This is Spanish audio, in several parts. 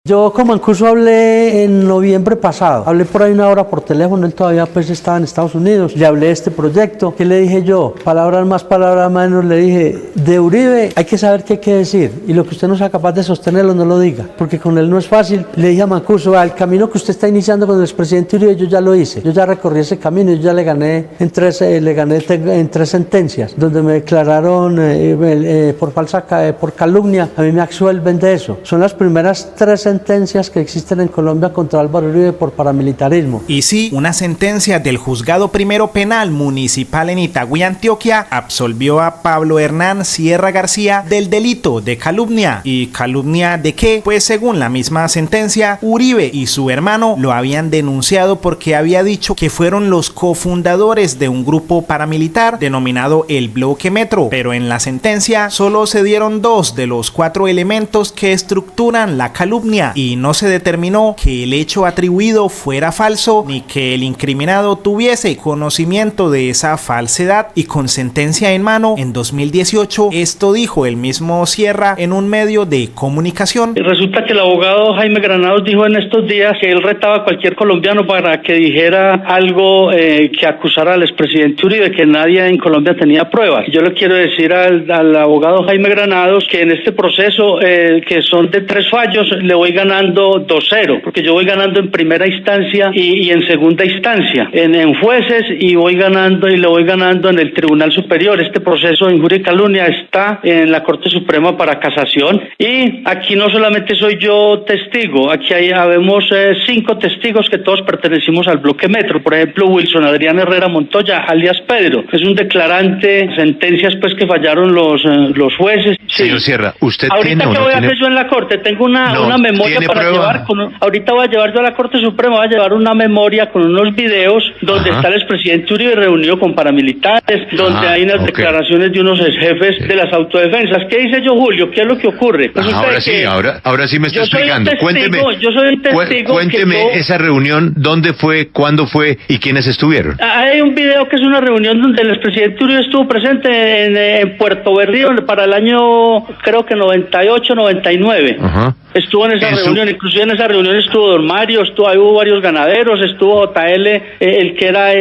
Yo con Mancuso hablé en noviembre pasado, hablé por ahí una hora por teléfono, él todavía pues estaba en Estados Unidos, le hablé de este proyecto. ¿Qué le dije yo? Palabras más, palabras menos, le dije, de Uribe hay que saber qué hay que decir, y lo que usted no sea capaz de sostenerlo no lo diga, porque con él no es fácil. Le dije a Mancuso, el camino que usted está iniciando con el expresidente Uribe yo ya lo hice, yo ya recorrí ese camino, yo ya le gané en tres sentencias, donde me declararon por calumnia, a mí me absuelven de eso. Son las primeras 3 sentencias que existen en Colombia contra Álvaro Uribe por paramilitarismo. Y sí, una sentencia del Juzgado Primero Penal Municipal en Itagüí, Antioquia, absolvió a Pablo Hernán Sierra García del delito de calumnia. ¿Y calumnia de qué? Pues según la misma sentencia, Uribe y su hermano lo habían denunciado porque había dicho que fueron los cofundadores de un grupo paramilitar denominado el Bloque Metro, pero en la sentencia solo se dieron 2 de los 4 elementos que estructuran la calumnia y no se determinó que el hecho atribuido fuera falso ni que el incriminado tuviese conocimiento de esa falsedad. Y con sentencia en mano, en 2018, esto dijo el mismo Sierra en un medio de comunicación. Resulta que el abogado Jaime Granados dijo en estos días que él retaba a cualquier colombiano para que dijera algo que acusara al expresidente Uribe, que nadie en Colombia tenía pruebas. Yo le quiero decir al abogado Jaime Granados que en este proceso, que son de 3 fallos, le voy ganando 2-0, porque yo voy ganando en primera instancia y en segunda instancia, en jueces, y le voy ganando en el Tribunal Superior. Este proceso de injuria y calumnia está en la Corte Suprema para casación, y aquí no solamente soy yo testigo, aquí habemos 5 testigos que todos pertenecimos al Bloque Metro. Por ejemplo, Wilson Adrián Herrera Montoya, alias Pedro, es un declarante, sentencias pues que fallaron los jueces. Sí. Señor Sierra, ¿usted ahorita tiene o que no voy a tiene? hacer yo en la Corte, tengo una memoria para llevar, ahorita voy a llevar yo a la Corte Suprema, voy a llevar una memoria con unos videos donde está el expresidente Uribe reunido con paramilitares, donde hay unas declaraciones de unos jefes de las autodefensas. ¿Qué dice yo, Julio? ¿Qué es lo que ocurre? Ahora sí me está explicando. Yo soy un testigo. Cuénteme esa reunión, ¿dónde fue, cuándo fue y quiénes estuvieron? Hay un video que es una reunión donde el expresidente Uribe estuvo presente en Puerto Berrío para el año, creo que 98, 99. Estuvo en esa reunión, inclusive en esa reunión estuvo Don Mario, hubo varios ganaderos, estuvo JL, el que era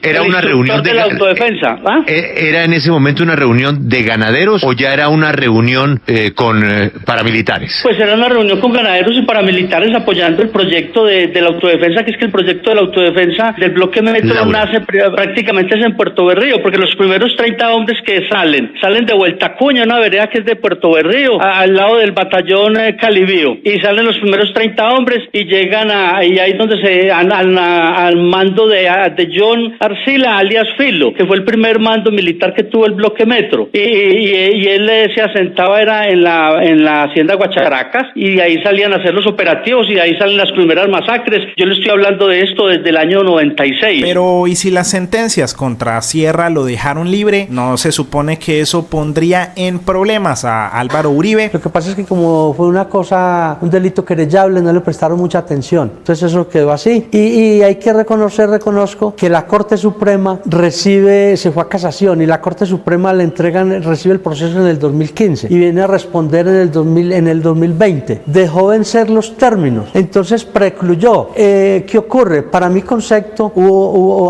era una reunión de la autodefensa. ¿Era en ese momento una reunión de ganaderos o ya era una reunión con paramilitares? Pues era una reunión con ganaderos y paramilitares apoyando el proyecto de la autodefensa, que es que el proyecto de la autodefensa del Bloque Metro nace prácticamente en Puerto Berrío, porque los primeros 30 hombres que salen de Vuelta Cuña, una vereda que es de Puerto Berrío, al lado del batallón Calibío, y salen los primeros 30 hombres y llegan y ahí donde al mando de John Arcila, alias Filo, que fue el primer mando militar que tuvo el Bloque Metro, y él se asentaba era en la hacienda Guacharacas, y de ahí salían a hacer los operativos, y de ahí salen las primeras masacres. Yo le estoy hablando de esto desde el año 96. Pero ¿y si las sentencias contra Sierra lo dejaron libre? ¿No se supone que eso pondría en problemas a Álvaro Uribe? Lo que pasa es que como fue un delito querellable, no le prestaron mucha atención. Entonces eso quedó así. Y hay que reconozco que la Corte Suprema se fue a casación, y la Corte Suprema recibe el proceso en el 2015 y viene a responder en el 2020. Dejó vencer los términos, entonces precluyó. ¿Qué ocurre? Para mi concepto,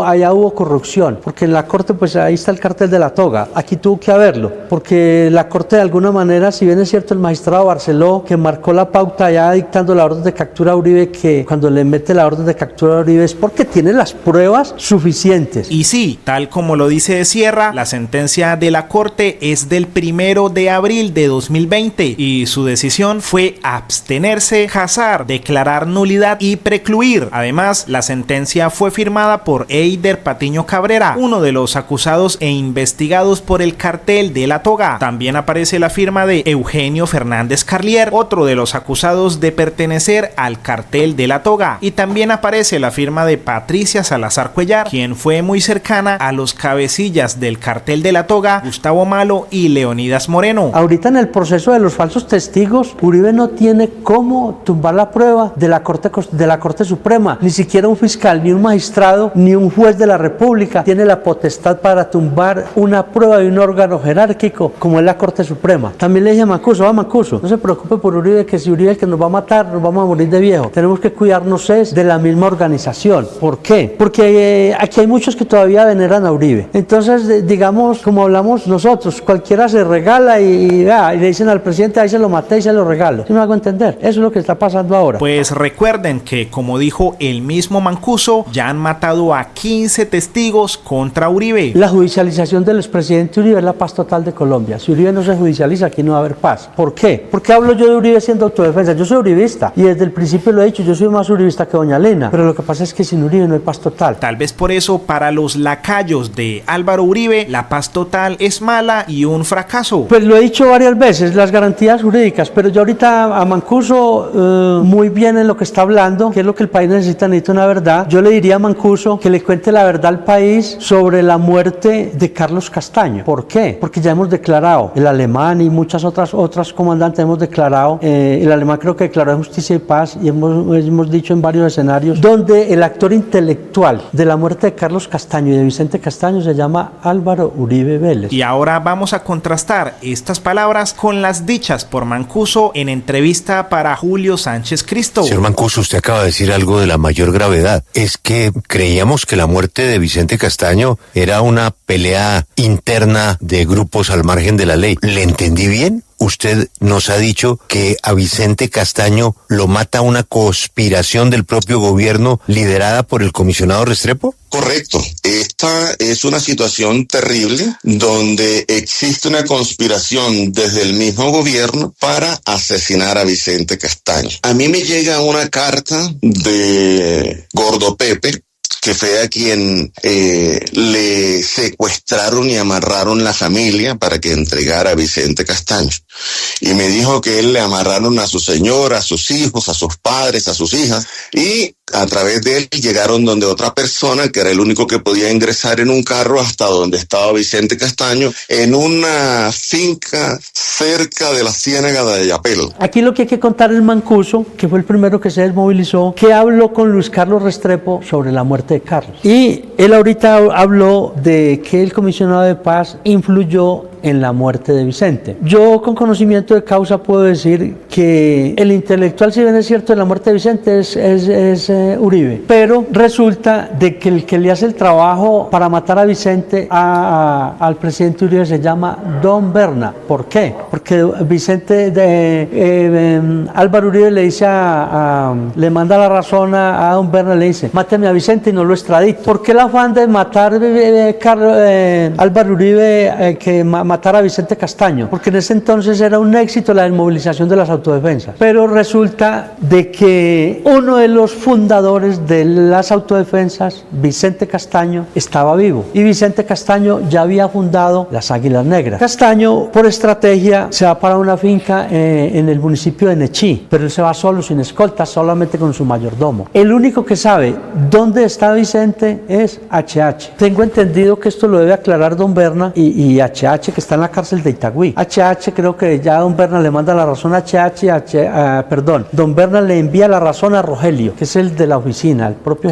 allá hubo corrupción, porque en la Corte, pues ahí está el cartel de la toga. Aquí tuvo que haberlo, porque la Corte de alguna manera, si bien es cierto el magistrado Barceló, que marcó la pauta ya dictando la orden de captura a Uribe, que cuando le mete la orden de captura a Uribe es porque tiene las pruebas suficientes. Y sí, tal como lo dice Sierra, la sentencia de la Corte es del 1 de abril de 2020 y su decisión fue abstenerse, casar, declarar nulidad y precluir. Además, la sentencia fue firmada por Eider Patiño Cabrera, uno de los acusados e investigados por el cartel de la toga. También aparece la firma de Eugenio Fernández Carlier, otro de los acusados de pertenecer al cartel de la toga. Y también aparece la firma de Patricia Salazar Cuellar, quien fue muy cercana a los cabecillas del cartel de la toga, Gustavo Malo y Leonidas Moreno. Ahorita en el proceso de los falsos testigos, Uribe no tiene cómo tumbar la prueba de la Corte Suprema. Ni siquiera un fiscal, ni un magistrado, ni un juez de la República tiene la potestad para tumbar una prueba de un órgano jerárquico como es la Corte Suprema. También le dije a Mancuso, Mancuso, no se preocupe por Uribe, que si Uribe es el que nos va a matar, nos vamos a morir de viejo. Tenemos que cuidarnos de la misma organización. ¿Por qué? Porque aquí hay muchos que todavía veneran a Uribe. Entonces, digamos, como hablamos nosotros, cualquiera se regala y le dicen al presidente, ahí se lo maté y se lo regalo. ¿Sí me hago entender? Eso es lo que está pasando ahora. Pues recuerden que, como dijo el mismo Mancuso, ya han matado a 15 testigos contra Uribe. La judicialización del expresidente Uribe es la paz total de Colombia. Si Uribe no se judicializa, aquí no va a haber paz. ¿Por qué? ¿Por qué hablo yo de Uribe siendo autodefensa? Yo soy uribista y desde el principio lo he dicho, yo soy más uribista que doña Lena, pero lo que pasa es que sin Uribe no hay paz total. Tal vez por eso para los lacayos de Álvaro Uribe la paz total es mala y un fracaso. Pues lo he dicho varias veces, las garantías jurídicas, pero yo ahorita a Mancuso muy bien en lo que está hablando, que es lo que el país necesita una verdad. Yo le diría a Mancuso que le cuente la verdad al país sobre la muerte de Carlos Castaño. ¿Por qué? Porque ya hemos declarado, el alemán y muchas otras comandantes hemos declarado, el alemán creo que declaró justicia y paz, y hemos dicho en varios escenarios, donde el actor intelectual de la muerte de Carlos Castaño y de Vicente Castaño se llama Álvaro Uribe Vélez. Y ahora vamos a contrastar estas palabras con las dichas por Mancuso en entrevista para Julio Sánchez Cristo. Señor Mancuso, usted acaba de decir algo de la mayor gravedad. Es que creíamos que la muerte de Vicente Castaño era una pelea interna de grupos al margen de la ley. ¿Le entendí bien? Usted nos ha dicho que a Vicente Castaño lo mata una conspiración del propio gobierno liderada por el comisionado Restrepo. Correcto. Esta es una situación terrible donde existe una conspiración desde el mismo gobierno para asesinar a Vicente Castaño. A mí me llega una carta de Gordo Pepe, que fue a quien le secuestraron y amarraron la familia para que entregara a Vicente Castaño. Y me dijo que él le amarraron a su señora, a sus hijos, a sus padres, a sus hijas, y a través de él llegaron donde otra persona, que era el único que podía ingresar en un carro hasta donde estaba Vicente Castaño, en una finca cerca de la Ciénaga de Ayapel. Aquí lo que hay que contar es Mancuso, que fue el primero que se desmovilizó, que habló con Luis Carlos Restrepo sobre la muerte de Carlos. Y él ahorita habló de que el comisionado de paz influyó en la muerte de Vicente. Yo con conocimiento de causa puedo decir que el intelectual, si bien es cierto, de la muerte de Vicente es Uribe, pero resulta de que el que le hace el trabajo para matar a Vicente al presidente Uribe se llama Don Berna. ¿Por qué? Porque Vicente Álvaro Uribe le dice le manda la razón a Don Berna, le dice, máteme a Vicente y no lo extradito. ¿Por qué el afán de matar Álvaro Uribe que matar a Vicente Castaño? Porque en ese entonces era un éxito la desmovilización de las autodefensas. Pero resulta de que uno de los fundadores de las autodefensas, Vicente Castaño, estaba vivo. Y Vicente Castaño ya había fundado las Águilas Negras. Castaño, por estrategia, se va para una finca en el municipio de Nechí, pero él se va solo, sin escolta, solamente con su mayordomo. El único que sabe dónde está Vicente es HH. Tengo entendido que esto lo debe aclarar Don Berna y HH, que está en la cárcel de Itagüí. HH, creo que ya Don Berna le manda la razón a Don Berna le envía la razón a Rogelio, que es el de la oficina, el propio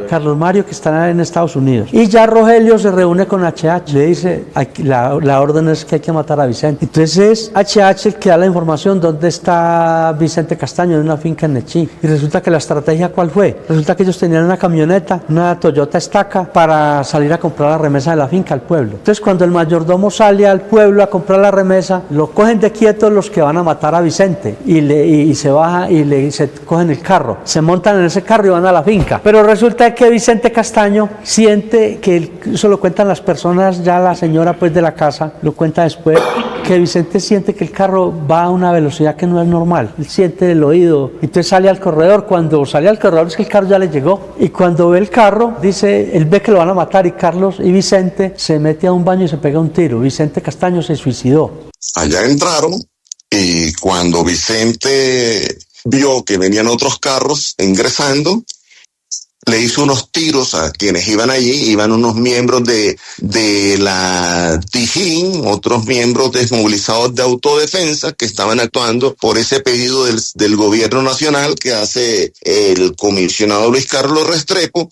Carlos Mario, que está en Estados Unidos. Y ya Rogelio se reúne con HH, le dice, la orden es que hay que matar a Vicente. Entonces es HH el que da la información dónde está Vicente Castaño, en una finca en Nechí. Y resulta que la estrategia, ¿cuál fue? Resulta que ellos tenían una camioneta, una Toyota Estaca, para salir a comprar la remesa de la finca al pueblo. Entonces cuando el mayordomo sale al pueblo a comprar la remesa, lo cogen de quietos los que van a matar a Vicente y se baja y se cogen el carro, se montan en ese carro y van a la finca. Pero resulta que Vicente Castaño siente que, eso lo cuentan las personas, ya la señora pues de la casa lo cuenta después, que Vicente siente que el carro va a una velocidad que no es normal. Él siente el oído, entonces sale al corredor. Cuando sale al corredor es que el carro ya le llegó, y cuando ve el carro, dice, él ve que lo van a matar, y Carlos y Vicente se mete a un baño y se pega un tiro. Vicente Castaño se suicidó. Allá entraron, y cuando Vicente vio que venían otros carros ingresando, le hizo unos tiros a quienes iban allí. Iban unos miembros de la Dijín, otros miembros desmovilizados de autodefensa que estaban actuando por ese pedido del gobierno nacional que hace el comisionado Luis Carlos Restrepo,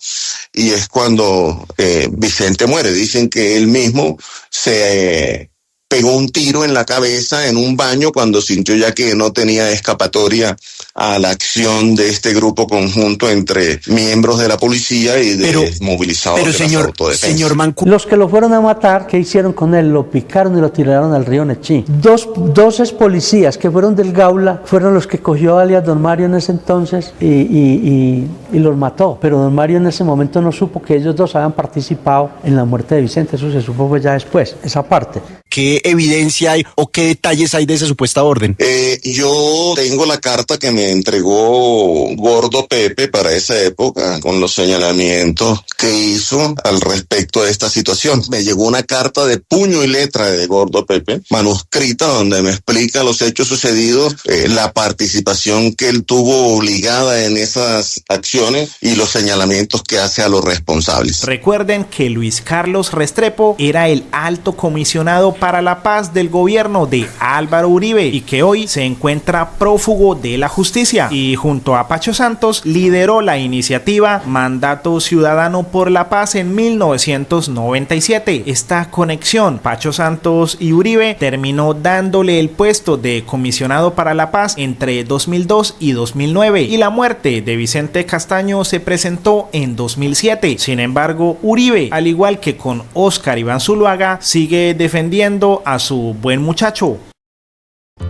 y es cuando Vicente muere. Dicen que él mismo se pegó un tiro en la cabeza en un baño cuando sintió ya que no tenía escapatoria a la acción de este grupo conjunto entre miembros de la policía y de movilizados de las autodefensas. Señor Mancuso. Los que lo fueron a matar, ¿qué hicieron con él? Lo picaron y lo tiraron al río Nechí. Dos ex policías que fueron del Gaula fueron los que cogió alias Don Mario en ese entonces y los mató. Pero Don Mario en ese momento no supo que ellos dos habían participado en la muerte de Vicente. Eso se supo pues ya después, esa parte. ¿Qué evidencia hay o qué detalles hay de esa supuesta orden? Yo tengo la carta que me entregó Gordo Pepe para esa época con los señalamientos que hizo al respecto de esta situación. Me llegó una carta de puño y letra de Gordo Pepe, manuscrita, donde me explica los hechos sucedidos, la participación que él tuvo obligada en esas acciones y los señalamientos que hace a los responsables. Recuerden que Luis Carlos Restrepo era el alto comisionado para la paz del gobierno de Álvaro Uribe y que hoy se encuentra prófugo de la justicia, y junto a Pacho Santos lideró la iniciativa Mandato Ciudadano por la Paz en 1997. Esta conexión, Pacho Santos y Uribe, terminó dándole el puesto de comisionado para la paz entre 2002 y 2009, y la muerte de Vicente Castaño se presentó en 2007. Sin embargo, Uribe, al igual que con Óscar Iván Zuluaga, sigue defendiendo a su buen muchacho.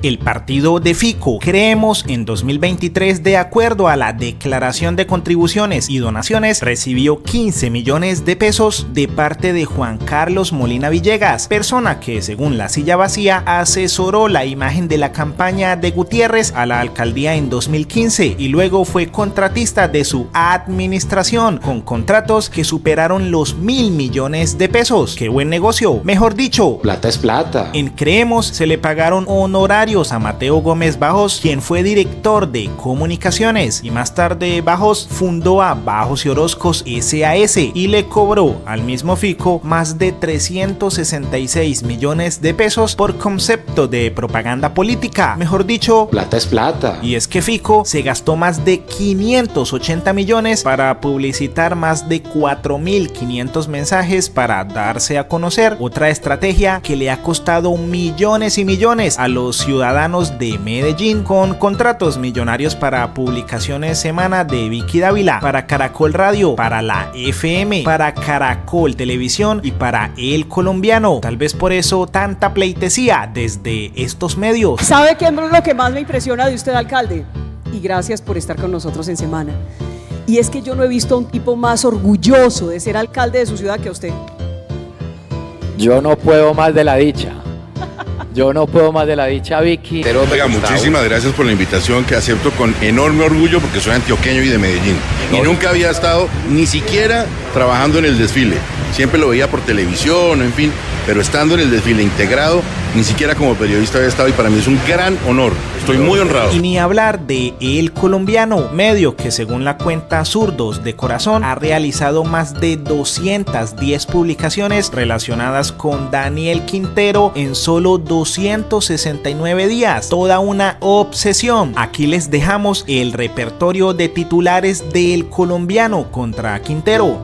El partido de Fico Creemos en 2023, de acuerdo a la declaración de contribuciones y donaciones, recibió 15 millones de pesos de parte de Juan Carlos Molina Villegas, persona que, según La Silla Vacía, asesoró la imagen de la campaña de Gutiérrez a la alcaldía en 2015 y luego fue contratista de su administración con contratos que superaron los 1.000 millones de pesos. ¡Qué buen negocio! Mejor dicho, plata es plata. En Creemos se le pagaron honorarios a Mateo Gómez Bajos, quien fue director de comunicaciones, y más tarde Bajos fundó a Bajos y Orozcos SAS y le cobró al mismo Fico más de 366 millones de pesos por concepto de propaganda política. Mejor dicho, plata es plata. Y es que Fico se gastó más de 580 millones para publicitar más de 4.500 mensajes para darse a conocer, otra estrategia que le ha costado millones y millones a los ciudadanos de Medellín, con contratos millonarios para Publicaciones Semana de Vicky Dávila, para Caracol Radio, para la FM, para Caracol Televisión y para El Colombiano. Tal vez por eso tanta pleitesía desde estos medios. ¿Sabe qué es lo que más me impresiona de usted, alcalde? Y gracias por estar con nosotros en Semana. Y es que yo no he visto a un tipo más orgulloso de ser alcalde de su ciudad que a usted. Yo no puedo más de la dicha. Yo no puedo más de la dicha, Vicky. Oiga, muchísimas gracias por la invitación, que acepto con enorme orgullo porque soy antioqueño y de Medellín. Y nunca había estado ni siquiera trabajando en el desfile. Siempre lo veía por televisión, en fin, pero estando en el desfile integrado, ni siquiera como periodista había estado, y para mí es un gran honor. Estoy muy honrado. Y ni hablar de El Colombiano, medio que según la cuenta Zurdos de Corazón ha realizado más de 210 publicaciones relacionadas con Daniel Quintero en solo 269 días. Toda una obsesión. Aquí les dejamos el repertorio de titulares de El Colombiano contra Quintero.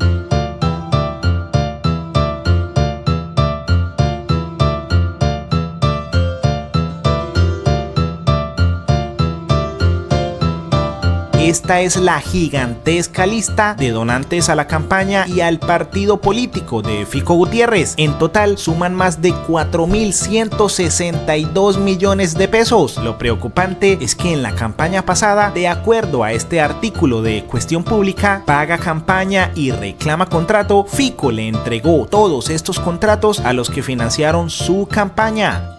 Esta es la gigantesca lista de donantes a la campaña y al partido político de Fico Gutiérrez. En total suman más de 4.162 millones de pesos. Lo preocupante es que en la campaña pasada, de acuerdo a este artículo de Cuestión Pública, Paga Campaña y Reclama Contrato, Fico le entregó todos estos contratos a los que financiaron su campaña.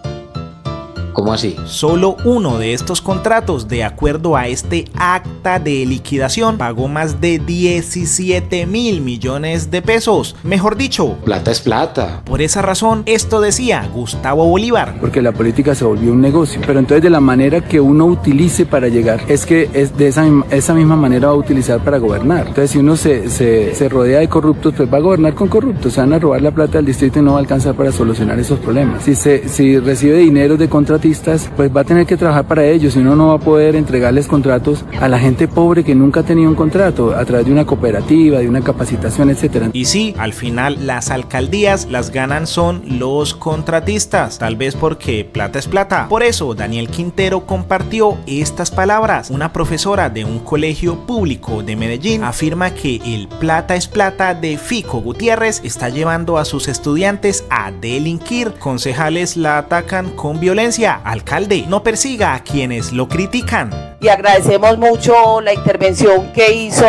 ¿Cómo así? Solo uno de estos contratos, de acuerdo a este acta de liquidación, pagó más de 17.000 millones de pesos. Mejor dicho, plata es plata. Por esa razón, esto decía Gustavo Bolívar. Porque la política se volvió un negocio. Pero entonces de la manera que uno utilice para llegar, es que es de esa misma manera va a utilizar para gobernar. Entonces si uno se rodea de corruptos, pues va a gobernar con corruptos. Se van a robar la plata del distrito y no va a alcanzar para solucionar esos problemas. Si recibe dinero de contratos, contratistas, pues va a tener que trabajar para ellos, y uno no va a poder entregarles contratos a la gente pobre que nunca ha tenido un contrato, a través de una cooperativa, de una capacitación, etcétera. Y sí, al final las alcaldías las ganan son los contratistas, tal vez porque plata es plata. Por eso Daniel Quintero compartió estas palabras. Una profesora de un colegio público de Medellín afirma que el plata es plata de Fico Gutiérrez está llevando a sus estudiantes a delinquir. Concejales la atacan con violencia. Alcalde, no persiga a quienes lo critican. Y agradecemos mucho la intervención que hizo,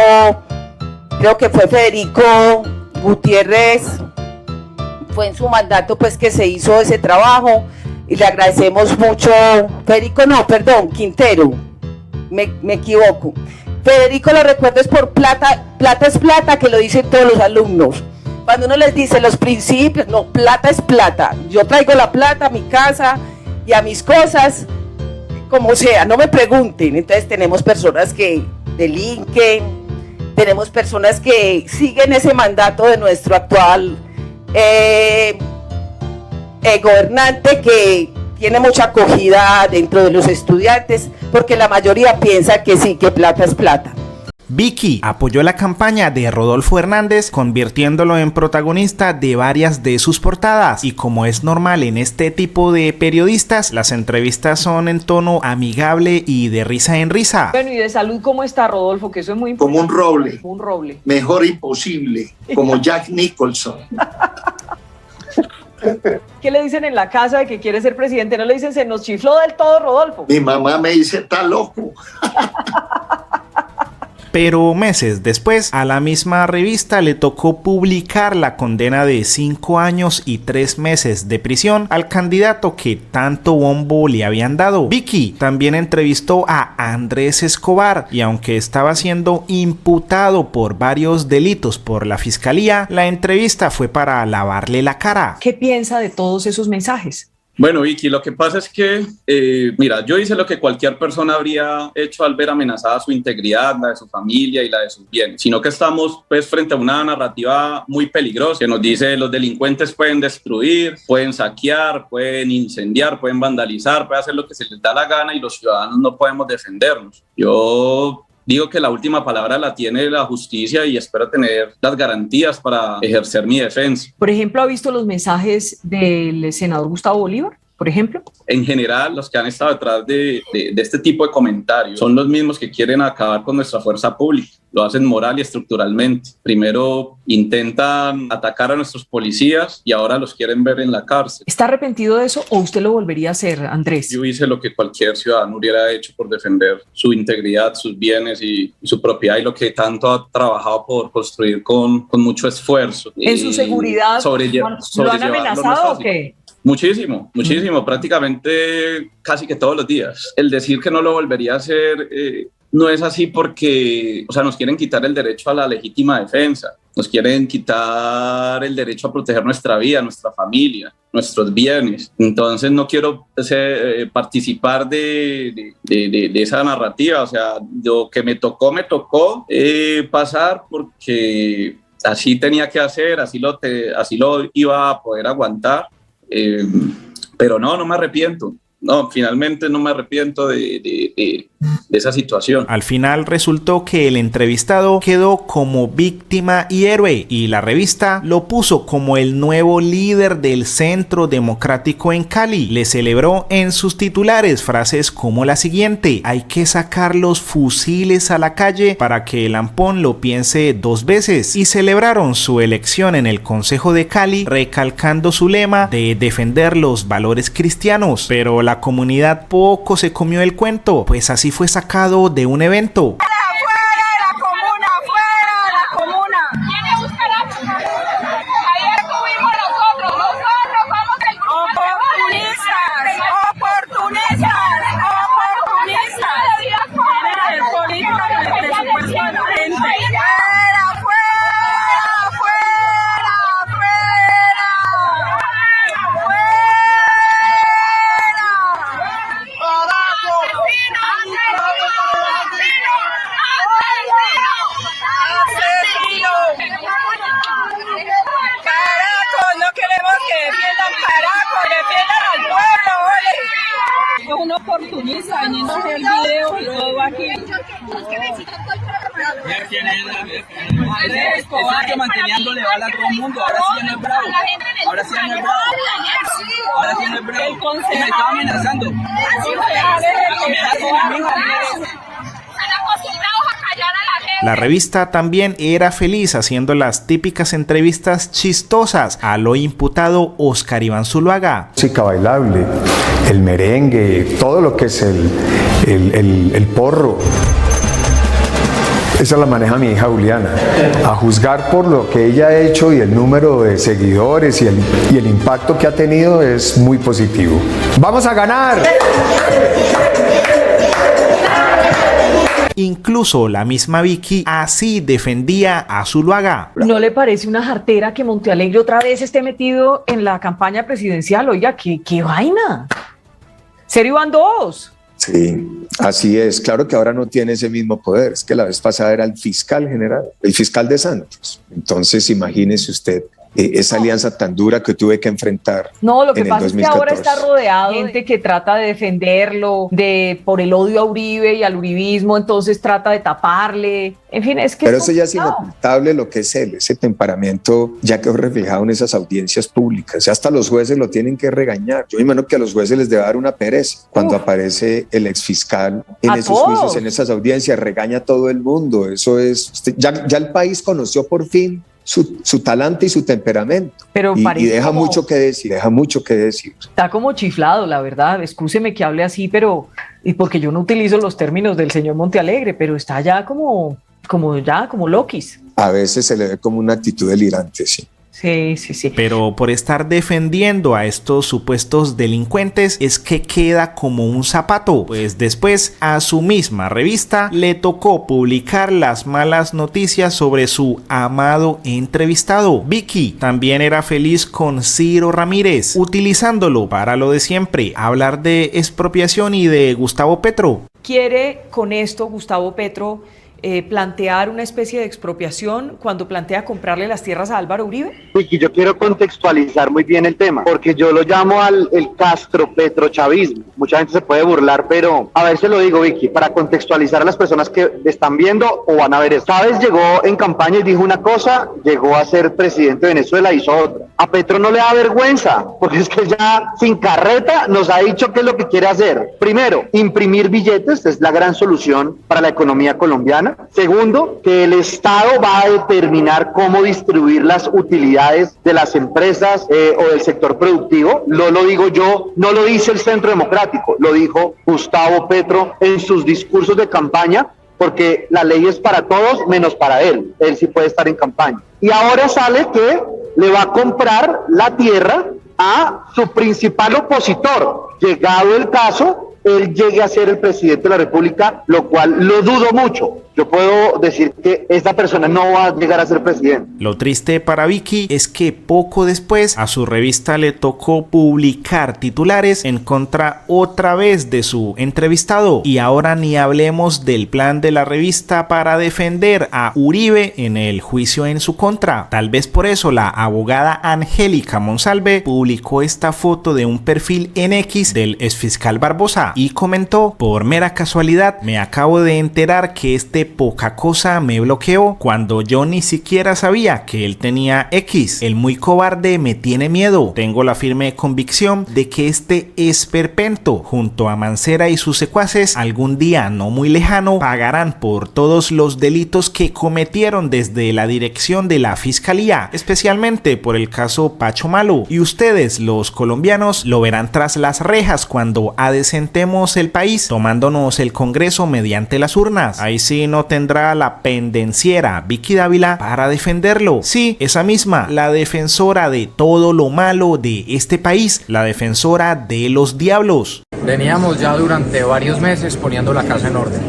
creo que fue Federico Gutiérrez, fue en su mandato pues que se hizo ese trabajo, y le agradecemos mucho, Quintero, me equivoco. Federico, lo recuerdo, es por plata, plata es plata, que lo dicen todos los alumnos. Cuando uno les dice los principios, no, plata es plata. Yo traigo la plata a mi casa y a mis cosas, como sea, no me pregunten. Entonces tenemos personas que delinquen, tenemos personas que siguen ese mandato de nuestro actual gobernante, que tiene mucha acogida dentro de los estudiantes, porque la mayoría piensa que sí, que plata es plata. Vicky apoyó la campaña de Rodolfo Hernández, convirtiéndolo en protagonista de varias de sus portadas, y como es normal en este tipo de periodistas, las entrevistas son en tono amigable y de risa en risa. Bueno, y de salud, ¿cómo está, Rodolfo? Que eso es muy importante. Como un roble. Un roble. Mejor imposible, como Jack Nicholson. ¿Qué le dicen en la casa de que quiere ser presidente? ¿No le dicen se nos chifló del todo, Rodolfo? Mi mamá me dice, está loco. Pero meses después, a la misma revista le tocó publicar la condena de 5 años y 3 meses de prisión al candidato que tanto bombo le habían dado. Vicky también entrevistó a Andrés Escobar, y aunque estaba siendo imputado por varios delitos por la fiscalía, la entrevista fue para lavarle la cara. ¿Qué piensa de todos esos mensajes? Bueno, Vicky, lo que pasa es que, mira, yo hice lo que cualquier persona habría hecho al ver amenazada su integridad, la de su familia y la de sus bienes, sino que estamos pues frente a una narrativa muy peligrosa que nos dice los delincuentes pueden destruir, pueden saquear, pueden incendiar, pueden vandalizar, pueden hacer lo que se les da la gana, y los ciudadanos no podemos defendernos. Yo digo que la última palabra la tiene la justicia, y espero tener las garantías para ejercer mi defensa. Por ejemplo, ¿ha visto los mensajes del senador Gustavo Bolívar, por ejemplo? En general, los que han estado detrás de este tipo de comentarios son los mismos que quieren acabar con nuestra fuerza pública. Lo hacen moral y estructuralmente. Primero intentan atacar a nuestros policías y ahora los quieren ver en la cárcel. ¿Está arrepentido de eso o usted lo volvería a hacer, Andrés? Yo hice lo que cualquier ciudadano hubiera hecho por defender su integridad, sus bienes y su propiedad, y lo que tanto ha trabajado por construir con mucho esfuerzo. ¿En su seguridad lo han amenazado o qué? Muchísimo, prácticamente casi que todos los días. El decir que no lo volvería a hacer no es así porque, o sea, nos quieren quitar el derecho a la legítima defensa, nos quieren quitar el derecho a proteger nuestra vida, nuestra familia, nuestros bienes. Entonces no quiero participar de esa narrativa. O sea, lo que me tocó pasar porque así tenía que hacer, así lo iba a poder aguantar. Pero no me arrepiento. No, finalmente no me arrepiento de esa situación. Al final resultó que el entrevistado quedó como víctima y héroe, y la revista lo puso como el nuevo líder del Centro Democrático en Cali. Le celebró en sus titulares frases como la siguiente: hay que sacar los fusiles a la calle para que el ampón lo piense 2 veces, y celebraron su elección en el Consejo de Cali recalcando su lema de defender los valores cristianos. Pero la comunidad poco se comió el cuento, pues así fue sacado de un evento. Que mantenía dándole bala a todo el mundo, ahora sí ya no es bravo. Ahora sí ya no es bravo. Ahora sí no es bravo. Y me estaba amenazando. La revista también era feliz haciendo las típicas entrevistas chistosas al hoy imputado Oscar Iván Zuluaga. Música bailable, el merengue, todo lo que es el porro. Esa la maneja mi hija Juliana. A juzgar por lo que ella ha hecho y el número de seguidores y el impacto que ha tenido es muy positivo. ¡Vamos a ganar! Incluso la misma Vicky así defendía a Zuluaga. ¿No le parece una jartera que Montealegre otra vez esté metido en la campaña presidencial? Oiga, ¿qué vaina? ¿Serio van dos? Sí, así es. Claro que ahora no tiene ese mismo poder. Es que la vez pasada era el fiscal general, el fiscal de Santos. Entonces, imagínese usted esa alianza tan dura que tuve que enfrentar. No, lo que pasa es que 2014. ahora está rodeado de gente que trata de defenderlo por el odio a Uribe y al uribismo, entonces trata de taparle. En fin, es que... Pero eso ya es inocultable lo que es él, ese temperamento ya quedó reflejado en esas audiencias públicas. Hasta los jueces lo tienen que regañar. Yo me imagino que a los jueces les debe dar una pereza cuando aparece el exfiscal en esos juicios, en esas audiencias, regaña a todo el mundo. Eso es... Ya el país conoció por fin su talante y su temperamento. Pero y deja mucho que decir, Está como chiflado, la verdad. Excúseme que hable así, pero... Y porque yo no utilizo los términos del señor Montealegre, pero está ya como Lokis. A veces se le ve como una actitud delirante, sí. Sí. Pero por estar defendiendo a estos supuestos delincuentes es que queda como un zapato, pues después a su misma revista le tocó publicar las malas noticias sobre su amado entrevistado. Vicky también era feliz con Ciro Ramírez, utilizándolo para lo de siempre, hablar de expropiación y de Gustavo Petro. ¿Quiere con esto Gustavo Petro plantear una especie de expropiación cuando plantea comprarle las tierras a Álvaro Uribe? Vicky, yo quiero contextualizar muy bien el tema, porque yo lo llamo el Castro-Petro-chavismo. Mucha gente se puede burlar, pero a ver se lo digo, Vicky, para contextualizar a las personas que están viendo o van a ver esto. Chávez llegó en campaña y dijo una cosa, llegó a ser presidente de Venezuela y hizo otra. A Petro no le da vergüenza, porque es que ya sin carreta nos ha dicho qué es lo que quiere hacer. Primero, imprimir billetes, es la gran solución para la economía colombiana. Segundo, que el Estado va a determinar cómo distribuir las utilidades de las empresas o del sector productivo. No lo digo yo, no lo dice el Centro Democrático, lo dijo Gustavo Petro en sus discursos de campaña, porque la ley es para todos menos para él. Él sí puede estar en campaña. Y ahora sale que le va a comprar la tierra a su principal opositor. Llegado el caso, él llegue a ser el presidente de la República, lo cual lo dudo mucho. Yo puedo decir que esta persona no va a llegar a ser presidente. Lo triste para Vicky es que poco después a su revista le tocó publicar titulares en contra otra vez de su entrevistado. Y ahora ni hablemos del plan de la revista para defender a Uribe en el juicio en su contra. Tal vez por eso la abogada Angélica Monsalve publicó esta foto de un perfil en X del exfiscal Barbosa y comentó: por mera casualidad me acabo de enterar que este poca cosa me bloqueó cuando yo ni siquiera sabía que él tenía X. El muy cobarde me tiene miedo. Tengo la firme convicción de que este esperpento junto a Mancera y sus secuaces algún día no muy lejano pagarán por todos los delitos que cometieron desde la dirección de la fiscalía, especialmente por el caso Pacho Malo, y ustedes los colombianos lo verán tras las rejas cuando adecentemos el país tomándonos el Congreso mediante las urnas. Ahí sí no tendrá la pendenciera Vicky Dávila para defenderlo. Sí, esa misma, la defensora de todo lo malo de este país, la defensora de los diablos. Veníamos ya durante varios meses poniendo la casa en orden.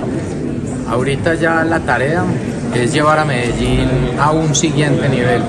Ahorita ya la tarea es llevar a Medellín a un siguiente nivel.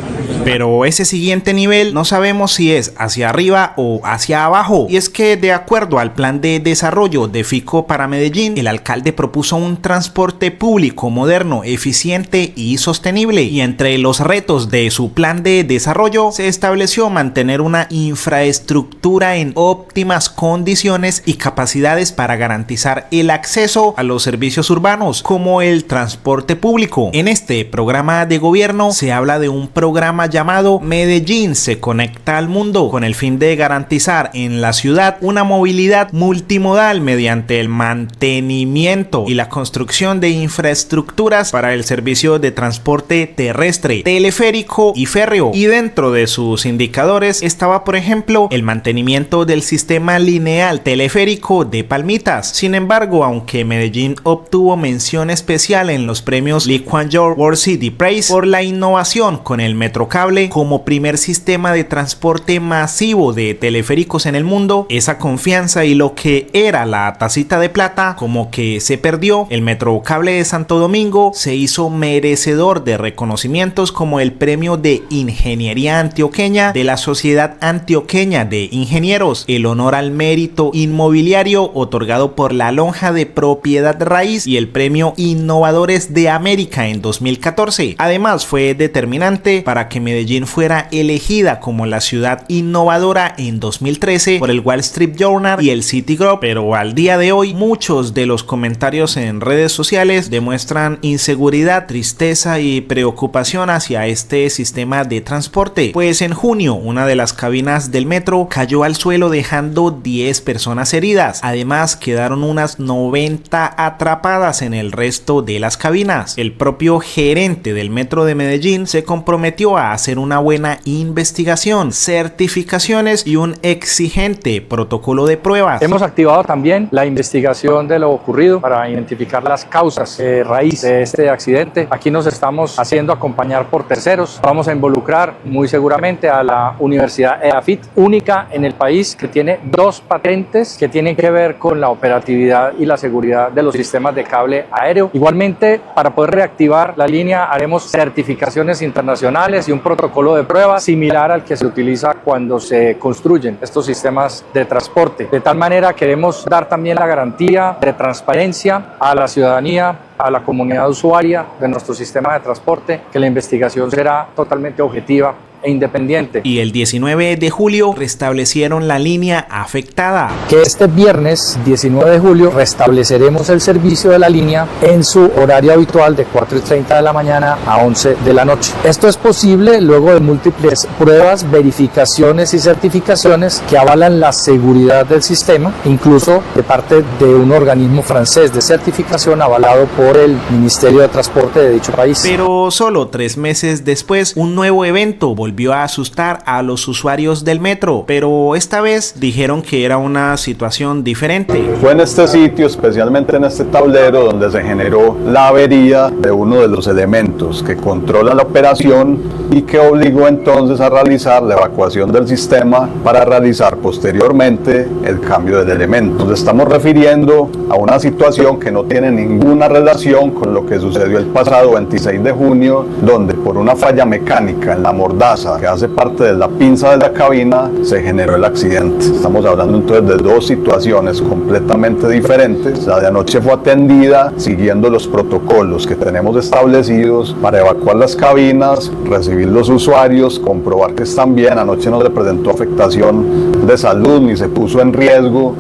Pero ese siguiente nivel no sabemos si es hacia arriba o hacia abajo. Y es que de acuerdo al plan de desarrollo de Fico para Medellín, el alcalde propuso un transporte público moderno, eficiente y sostenible. Y entre los retos de su plan de desarrollo se estableció mantener una infraestructura en óptimas condiciones y capacidades para garantizar el acceso a los servicios urbanos, como el transporte público. En este programa de gobierno se habla de un programa llamado Medellín se conecta al mundo, con el fin de garantizar en la ciudad una movilidad multimodal mediante el mantenimiento y la construcción de infraestructuras para el servicio de transporte terrestre, teleférico y férreo. Y dentro de sus indicadores estaba, por ejemplo, el mantenimiento del sistema lineal teleférico de Palmitas. Sin embargo, aunque Medellín obtuvo mención especial en los premios Lee Kuan Yew World City Prize por la innovación con el Metrocable como primer sistema de transporte masivo de teleféricos en el mundo, esa confianza y lo que era la tacita de plata como que se perdió. El Metrocable de Santo Domingo se hizo merecedor de reconocimientos como el Premio de Ingeniería Antioqueña de la Sociedad Antioqueña de Ingenieros, el honor al mérito inmobiliario otorgado por la Lonja de Propiedad Raíz y el Premio Innovadores de América en 2014. Además, fue determinante para que Medellín fuera elegida como la ciudad innovadora en 2013 por el Wall Street Journal y el Citigroup, pero al día de hoy muchos de los comentarios en redes sociales demuestran inseguridad, tristeza y preocupación hacia este sistema de transporte, pues en junio una de las cabinas del metro cayó al suelo dejando 10 personas heridas. Además, quedaron unas 90 atrapadas en el resto de las cabinas. El propio gerente del metro de Medellín se comprometió a hacer una buena investigación, certificaciones y un exigente protocolo de pruebas. Hemos activado también la investigación de lo ocurrido para identificar las causas raíz de este accidente. Aquí nos estamos haciendo acompañar por terceros. Vamos a involucrar muy seguramente a la Universidad EAFIT, única en el país que tiene 2 patentes que tienen que ver con la operatividad y la seguridad de los sistemas de cable aéreo. Igualmente, para poder reactivar la línea haremos certificaciones internacionales y un protocolo de prueba similar al que se utiliza cuando se construyen estos sistemas de transporte. De tal manera queremos dar también la garantía de transparencia a la ciudadanía, a la comunidad usuaria de nuestro sistema de transporte, que la investigación será totalmente objetiva e independiente. Y el 19 de julio restablecieron la línea afectada. Que este viernes 19 de julio restableceremos el servicio de la línea en su horario habitual de 4:30 de la mañana a 11 de la noche. Esto es posible luego de múltiples pruebas, verificaciones y certificaciones que avalan la seguridad del sistema, incluso de parte de un organismo francés de certificación avalado por el Ministerio de Transporte de dicho país. Pero solo 3 meses después, un nuevo evento volvió a asustar a los usuarios del metro, pero esta vez dijeron que era una situación diferente. Fue en este sitio, especialmente en este tablero, donde se generó la avería de uno de los elementos que controla la operación y que obligó entonces a realizar la evacuación del sistema para realizar posteriormente el cambio del elemento. Nos estamos refiriendo a una situación que no tiene ninguna relación con lo que sucedió el pasado 26 de junio, donde por una falla mecánica en la mordaza que hace parte de la pinza de la cabina se generó el accidente. Estamos hablando entonces de 2 situaciones completamente diferentes. La de anoche fue atendida siguiendo los protocolos que tenemos establecidos para evacuar las cabinas, recibir los usuarios, comprobar que están bien. Anoche no se presentó afectación de salud ni se puso en riesgo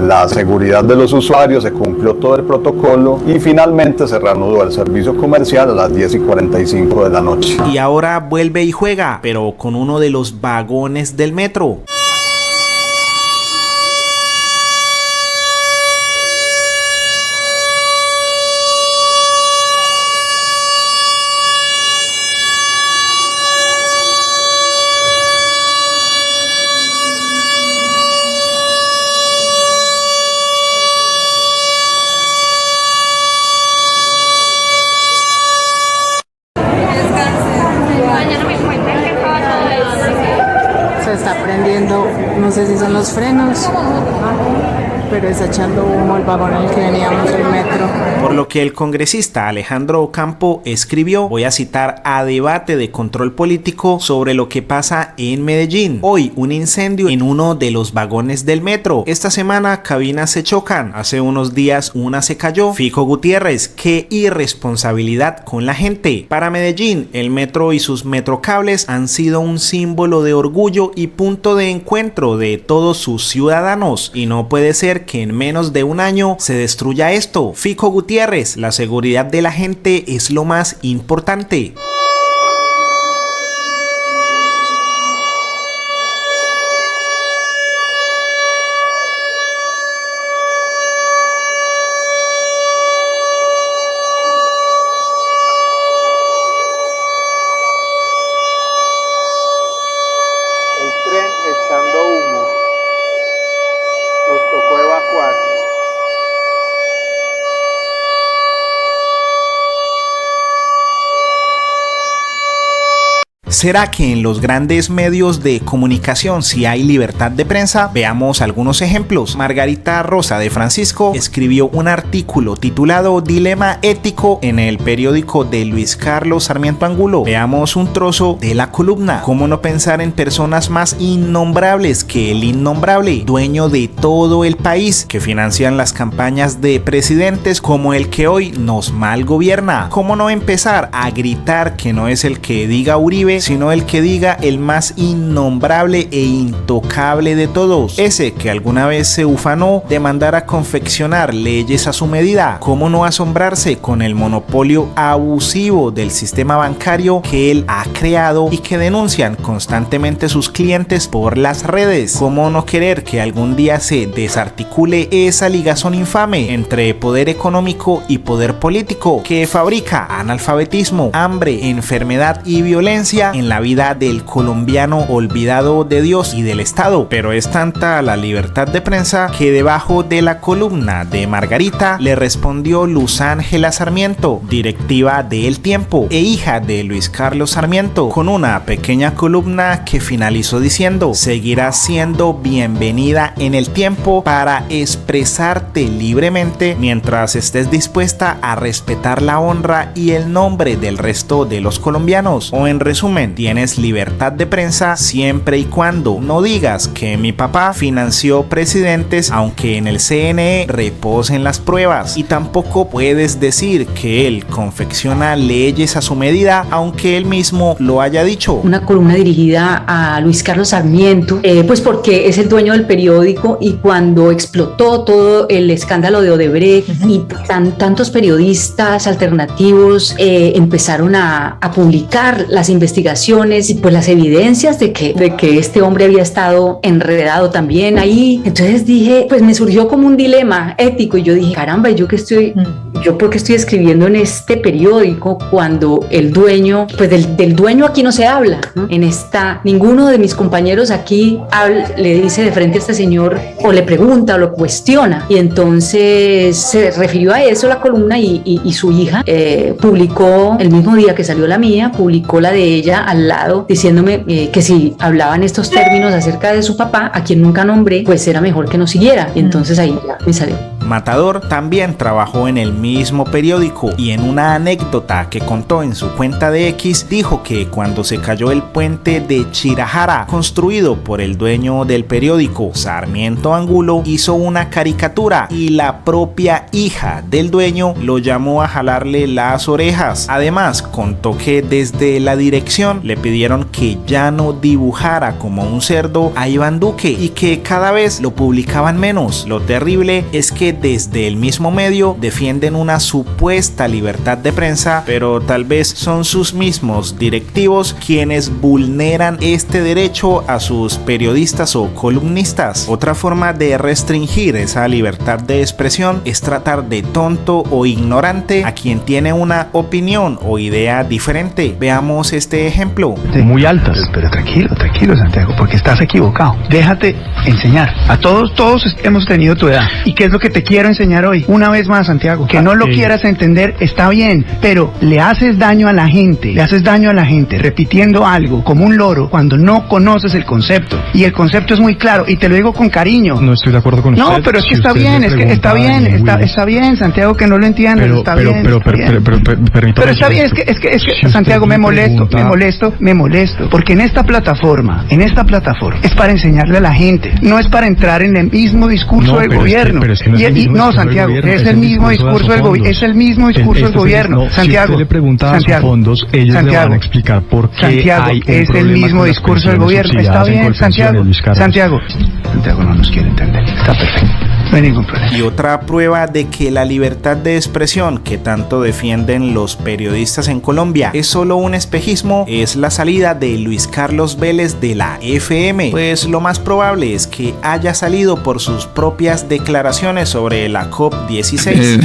la seguridad de los usuarios, se cumplió todo el protocolo y finalmente se reanudó el servicio comercial a las 10:45 de la noche. Y ahora vuelve y juega, pero con uno de los vagones del metro. No sé si son los frenos, pero está echando humo el vagón en el que veníamos del metro. Por lo que el congresista Alejandro Ocampo escribió, voy a citar, a debate de control político sobre lo que pasa en Medellín. Hoy, un incendio en uno de los vagones del metro. Esta semana, cabinas se chocan. Hace unos días, una se cayó. Fico Gutiérrez, qué irresponsabilidad con la gente. Para Medellín, el metro y sus metrocables han sido un símbolo de orgullo y punto de encuentro de todos sus ciudadanos. Y no puede ser que en menos de un año se destruya esto. Fico Gutiérrez, la seguridad de la gente es lo más importante. ¿Será que en los grandes medios de comunicación sí hay libertad de prensa? Veamos algunos ejemplos. Margarita Rosa de Francisco escribió un artículo titulado Dilema ético en el periódico de Luis Carlos Sarmiento Angulo. Veamos un trozo de la columna. ¿Cómo no pensar en personas más innombrables que el innombrable, dueño de todo el país, que financian las campañas de presidentes como el que hoy nos mal gobierna? ¿Cómo no empezar a gritar que no es el que diga Uribe, sino el que diga el más innombrable e intocable de todos, ese que alguna vez se ufanó de mandar a confeccionar leyes a su medida? ¿Cómo no asombrarse con el monopolio abusivo del sistema bancario que él ha creado y que denuncian constantemente sus clientes por las redes? ¿Cómo no querer que algún día se desarticule esa ligazón infame entre poder económico y poder político que fabrica analfabetismo, hambre, enfermedad y violencia en la vida del colombiano olvidado de Dios y del Estado? Pero es tanta la libertad de prensa que debajo de la columna de Margarita le respondió Luz Ángela Sarmiento, directiva de El Tiempo e hija de Luis Carlos Sarmiento, con una pequeña columna que finalizó diciendo: seguirás siendo bienvenida en El Tiempo para expresarte libremente mientras estés dispuesta a respetar la honra y el nombre del resto de los colombianos. O en resumen, tienes libertad de prensa siempre y cuando no digas que mi papá financió presidentes aunque en el CNE reposen las pruebas, y tampoco puedes decir que él confecciona leyes a su medida aunque él mismo lo haya dicho. Una columna dirigida a Luis Carlos Sarmiento, pues porque es el dueño del periódico, y cuando explotó todo el escándalo de Odebrecht y tantos periodistas alternativos empezaron a publicar las investigaciones y pues las evidencias de que este hombre había estado enredado también ahí. Entonces dije, pues me surgió como un dilema ético, y yo dije, caramba, ¿yo por qué estoy escribiendo en este periódico cuando el dueño, pues del dueño aquí no se habla, ¿no? Ninguno de mis compañeros aquí le dice de frente a este señor, o le pregunta o lo cuestiona. Y entonces se refirió a eso la columna, y su hija publicó el mismo día que salió la mía, publicó la de ella al lado, diciéndome que si hablaban estos términos acerca de su papá, a quien nunca nombré, pues era mejor que no siguiera. Y entonces ahí ya me salió. Matador también trabajó en el mismo periódico, y en una anécdota que contó en su cuenta de X dijo que cuando se cayó el puente de Chirajara, construido por el dueño del periódico Sarmiento Angulo, hizo una caricatura y la propia hija del dueño lo llamó a jalarle las orejas. Además, contó que desde la dirección le pidieron que ya no dibujara como un cerdo a Iván Duque y que cada vez lo publicaban menos. Lo terrible es que desde el mismo medio defienden una supuesta libertad de prensa, pero tal vez son sus mismos directivos quienes vulneran este derecho a sus periodistas o columnistas. Otra forma de restringir esa libertad de expresión es tratar de tonto o ignorante a quien tiene una opinión o idea diferente. Veamos este ejemplo. Muy altas. Pero tranquilo, Santiago, porque estás equivocado. Déjate enseñar. A todos hemos tenido tu edad. ¿Y qué es lo que te quiero enseñar hoy, una vez más, Santiago, que no lo quieras entender está bien, pero le haces daño a la gente, repitiendo algo como un loro cuando no conoces el concepto. Y el concepto es muy claro, y te lo digo con cariño. No estoy de acuerdo con usted. No, pero es que está bien, está bien, Santiago, que no lo entiendas, está bien. Pero está bien, es que Santiago, me molesto, porque en esta plataforma, es para enseñarle a la gente, no es para entrar en el mismo discurso del gobierno. No, Santiago, es el mismo discurso del gobierno, es el mismo discurso del gobierno. Santiago, si usted le pregunta a sus fondos, ellos le van a explicar por qué Santiago, es el mismo discurso del gobierno. Está bien, Santiago, no nos quiere entender, está perfecto. No hay ningún problema. Y otra prueba de que la libertad de expresión que tanto defienden los periodistas en Colombia es solo un espejismo es la salida de Luis Carlos Vélez de la FM, pues lo más probable es que haya salido por sus propias declaraciones sobre la COP16.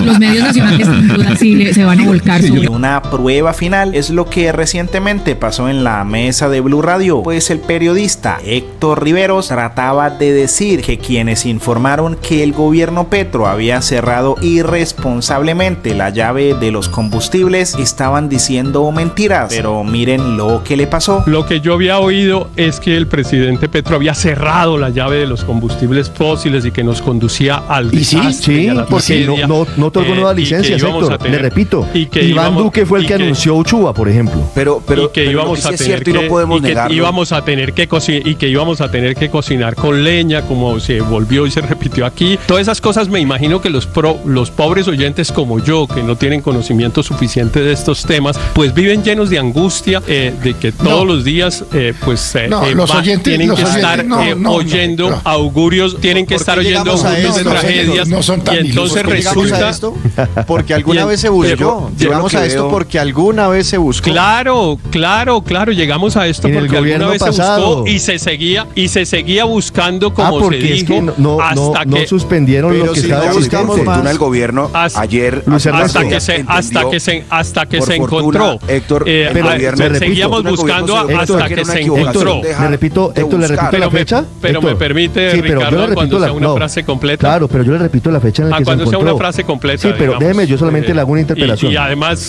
Los medios nacionales sin duda sí se van a volcar sobre. Y una prueba final es lo que recientemente pasó en la mesa de Blue Radio, pues el periodista Héctor Riveros trataba de decir que quienes informaron que el gobierno Petro había cerrado irresponsablemente la llave de los combustibles estaban diciendo mentiras, pero miren lo que le pasó. Lo que yo había oído es que el presidente Petro había cerrado la llave de los combustibles fósiles y que nos conducía al desastre. Sí, porque no otorgó nuevas licencias, Héctor. Le repito, Iván Duque fue el que anunció Uchuva, por ejemplo. Pero que íbamos a tener que, íbamos a tener que cocinar con leña, como se volvió y se repitió aquí. Todas esas cosas me imagino que los pobres oyentes como yo, que no tienen conocimiento suficiente de estos temas, pues viven llenos de angustia, de que todos los días tienen que estar oyendo augurios, tienen que estar oyendo augurios de tragedias. Y entonces resulta porque alguna vez se buscó. Llegamos a esto porque alguna vez se buscó. Claro, llegamos a esto porque alguna vez se buscó y se seguía buscando, como se dijo, es que no suspendieron lo que estaba buscando el gobierno ayer hasta que se encontró. Héctor, seguíamos buscando hasta que se encontró. Le repito la fecha. Pero me permite, Ricardo, cuando sea una frase completa. Claro, pero yo le repito la fecha en la que se encontró. Cuando sea una frase completa. Sí, pero déjeme, yo solamente le hago una interpelación. Y además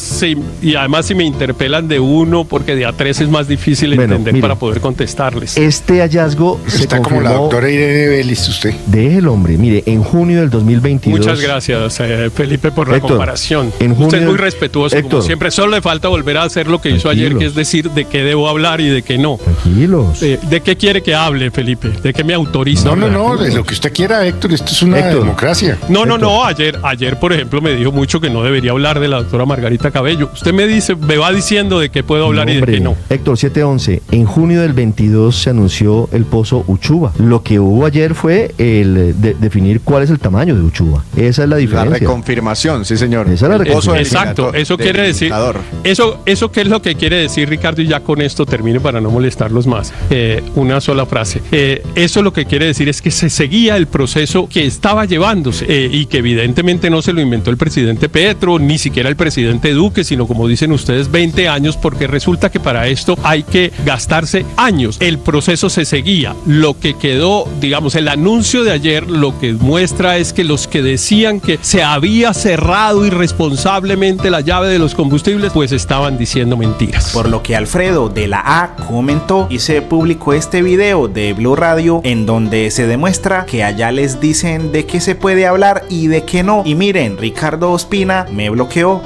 si me interpelan de uno, porque de a tres es más difícil entender para poder contestarles. Este hallazgo se confirmó. Como la doctora Irene Vélez, usted. Déjelo, hombre. Mire, en junio del 2022. Muchas gracias, Felipe, por la comparación. Usted es muy respetuoso, como siempre. Solo le falta volver a hacer lo que hizo ayer, que es decir de qué debo hablar y de qué no. Tranquilos. ¿De qué quiere que hable, Felipe? ¿De qué me autoriza? No, de lo que usted quiera, Héctor. Esto es una democracia. No. Ayer, por ejemplo, me dijo mucho que no debería hablar de la doctora Margarita Cabello. Usted me va diciendo de qué puedo hablar y de qué no. Héctor, 711. En junio del 22 se anunció el pozo Uchuva. Lo que hubo ayer fue el definir cuál es el tamaño de Uchuva. Esa es la diferencia. La reconfirmación, sí, señor. Esa es la reconfirmación. Exacto, eso quiere decir. Eso qué es lo que quiere decir, Ricardo, y ya con esto termino para no molestarlos más. Una sola frase. Eso lo que quiere decir es que se seguía el proceso que estaba llevándose y que evidentemente no se lo inventó el presidente Petro, ni siquiera el presidente Duque, sino, como dicen ustedes, 20 años, porque resulta que para esto hay que gastarse años. El proceso se seguía. Lo que quedó, digamos, el anuncio de ayer lo que muestra es que los que decían que se había cerrado irresponsablemente la llave de los combustibles, pues estaban diciendo mentiras. Por lo que Alfredo de la A comentó y se publicó este video de Blue Radio en donde se demuestra que allá les dicen de qué se puede hablar y de qué no. Y miren, Ricardo Ospina me bloqueó.